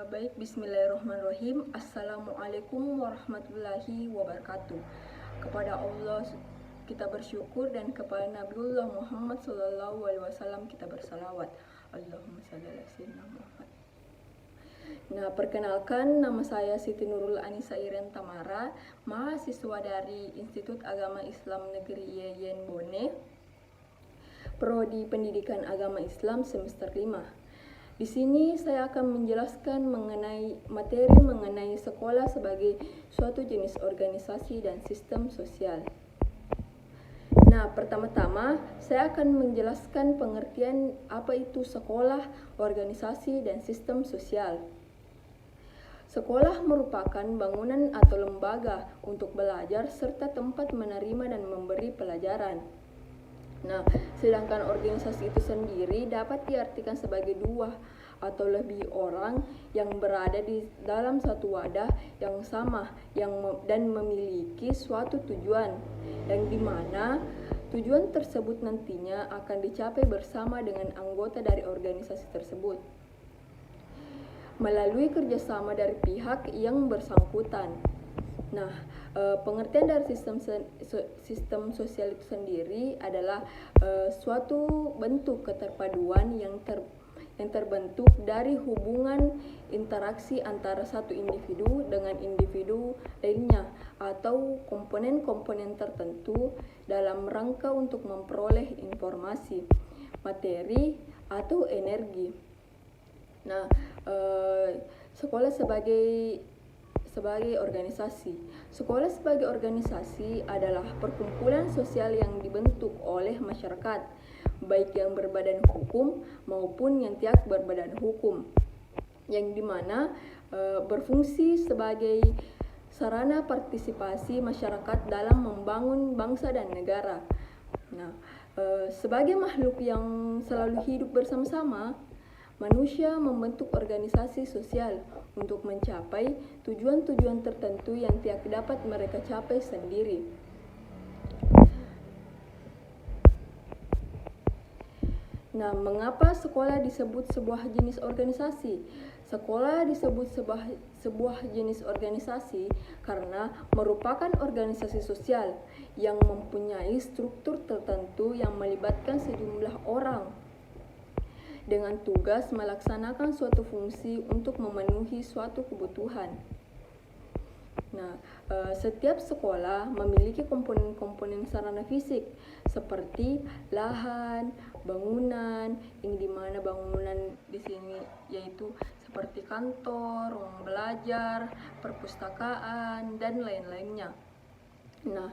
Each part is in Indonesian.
Baik, bismillahirrahmanirrahim. Assalamualaikum warahmatullahi wabarakatuh. Kepada Allah kita bersyukur dan kepada Nabiullah Muhammad SAW kita bersalawat. Allahumma shalli ala sayyidina Muhammad. Nah, perkenalkan, nama saya Siti Nurul Anissa Iren Tamara, mahasiswa dari Institut Agama Islam Negeri Yeyen Bone, Prodi Pendidikan Agama Islam semester 5. Di sini saya akan menjelaskan materi mengenai sekolah sebagai suatu jenis organisasi dan sistem sosial. Nah, pertama-tama saya akan menjelaskan pengertian apa itu sekolah, organisasi, dan sistem sosial. Sekolah merupakan bangunan atau lembaga untuk belajar serta tempat menerima dan memberi pelajaran. Nah, sedangkan organisasi itu sendiri dapat diartikan sebagai dua atau lebih orang yang berada di dalam satu wadah yang sama dan memiliki suatu tujuan, yang dimana tujuan tersebut nantinya akan dicapai bersama dengan anggota dari organisasi tersebut melalui kerjasama dari pihak yang bersangkutan. Nah, pengertian dari sistem sosial itu sendiri adalah suatu bentuk keterpaduan yang terbentuk dari hubungan interaksi antara satu individu dengan individu lainnya atau komponen-komponen tertentu dalam rangka untuk memperoleh informasi, materi, atau energi. Nah, sekolah sebagai organisasi. Sekolah sebagai organisasi adalah perkumpulan sosial yang dibentuk oleh masyarakat, baik yang berbadan hukum maupun yang tidak berbadan hukum, yang dimana berfungsi sebagai sarana partisipasi masyarakat dalam membangun bangsa dan negara. Nah, sebagai makhluk yang selalu hidup bersama-sama, manusia membentuk organisasi sosial untuk mencapai tujuan-tujuan tertentu yang tidak dapat mereka capai sendiri. Nah, mengapa sekolah disebut sebuah jenis organisasi? Sekolah disebut sebuah jenis organisasi karena merupakan organisasi sosial yang mempunyai struktur tertentu yang melibatkan sejumlah orang dengan tugas melaksanakan suatu fungsi untuk memenuhi suatu kebutuhan. Nah, setiap sekolah memiliki komponen-komponen sarana fisik seperti lahan, bangunan, yang dimana bangunan di sini yaitu seperti kantor, ruang belajar, perpustakaan, dan lain-lainnya. Nah,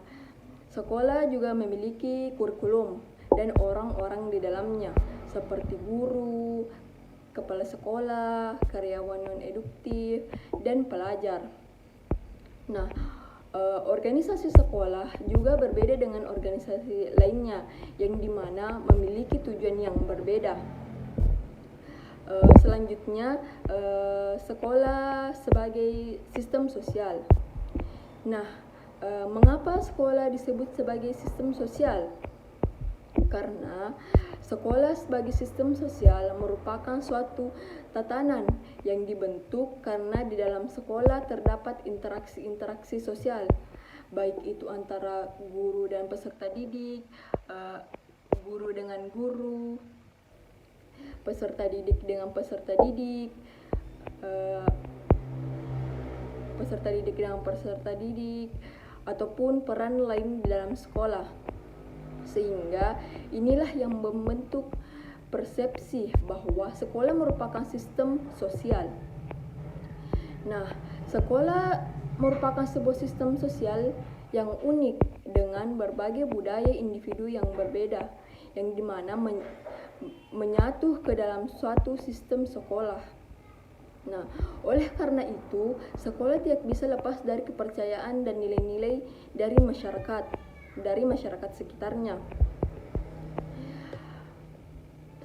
sekolah juga memiliki kurikulum dan orang-orang di dalamnya seperti guru, kepala sekolah, karyawan non-eduktif, dan pelajar. Nah, organisasi sekolah juga berbeda dengan organisasi lainnya yang dimana memiliki tujuan yang berbeda. Selanjutnya, sekolah sebagai sistem sosial. Nah, mengapa sekolah disebut sebagai sistem sosial? Karena sekolah sebagai sistem sosial merupakan suatu tatanan yang dibentuk karena di dalam sekolah terdapat interaksi-interaksi sosial, baik itu antara guru dan peserta didik, guru dengan guru, peserta didik dengan peserta didik, peserta didik dengan peserta didik, ataupun peran lain di dalam sekolah. Sehingga inilah yang membentuk persepsi bahwa sekolah merupakan sistem sosial. Nah, sekolah merupakan sebuah sistem sosial yang unik dengan berbagai budaya individu yang berbeda, yang dimana menyatu ke dalam suatu sistem sekolah. Nah, oleh karena itu, sekolah tidak bisa lepas dari kepercayaan dan nilai-nilai dari masyarakat sekitarnya.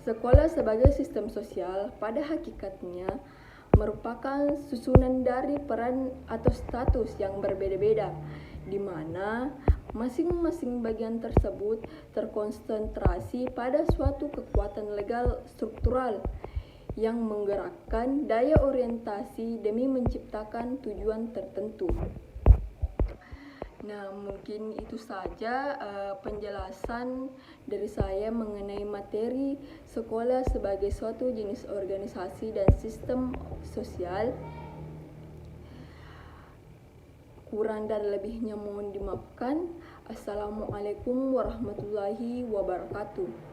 Sekolah sebagai sistem sosial pada hakikatnya merupakan susunan dari peran atau status yang berbeda-beda, di mana masing-masing bagian tersebut terkonsentrasi pada suatu kekuatan legal struktural yang menggerakkan daya orientasi demi menciptakan tujuan tertentu. Nah, mungkin itu saja penjelasan dari saya mengenai materi sekolah sebagai suatu jenis organisasi dan sistem sosial. Kurang dan lebihnya mohon dimaafkan. Assalamualaikum warahmatullahi wabarakatuh.